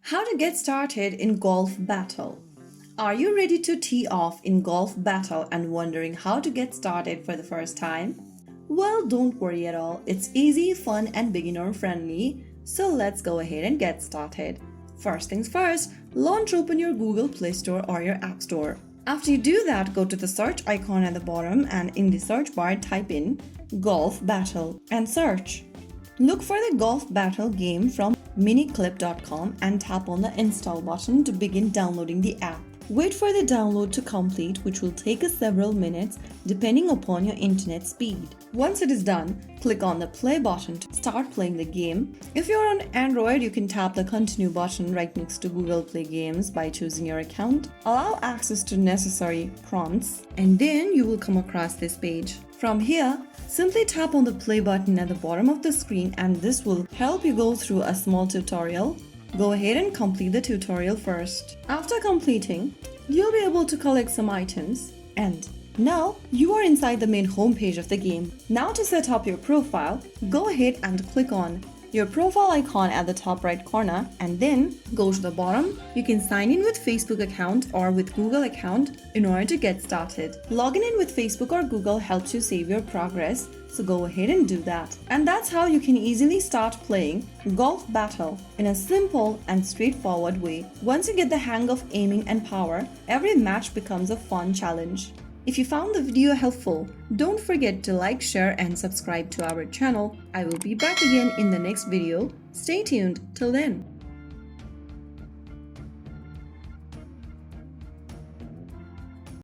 How to get started in Golf Battle. Are you ready to tee off in Golf Battle and wondering how to get started for the first time? Well, don't worry at all. It's easy, fun, and beginner friendly. So let's go ahead and get started. First things first, launch open your Google Play Store or your App Store. After you do that, go to the search icon at the bottom and in the search bar type in Golf Battle and search. Look for the Golf Battle game from miniclip.com and tap on the install button to begin downloading the app. Wait for the download to complete, which will take us several minutes depending upon your internet speed. Once it is done, click on the play button to start playing the game. If you're on Android, you can tap the continue button right next to Google Play Games by choosing your account. Allow access to necessary prompts, and then you will come across this page. From here, simply tap on the play button at the bottom of the screen and this will help you go through a small tutorial. Go ahead and complete the tutorial first. After completing, you'll be able to collect some items and now you are inside the main homepage of the game. Now to set up your profile, go ahead and click on your profile icon at the top right corner and then go to the bottom. You can sign in with Facebook account or with Google account in order to get started. Logging in with Facebook or Google helps you save your progress, so go ahead and do that. And that's how you can easily start playing Golf Battle in a simple and straightforward way. Once you get the hang of aiming and power, every match becomes a fun challenge. If you found the video helpful, don't forget to like, share and subscribe to our channel. I will be back again in the next video. Stay tuned till then.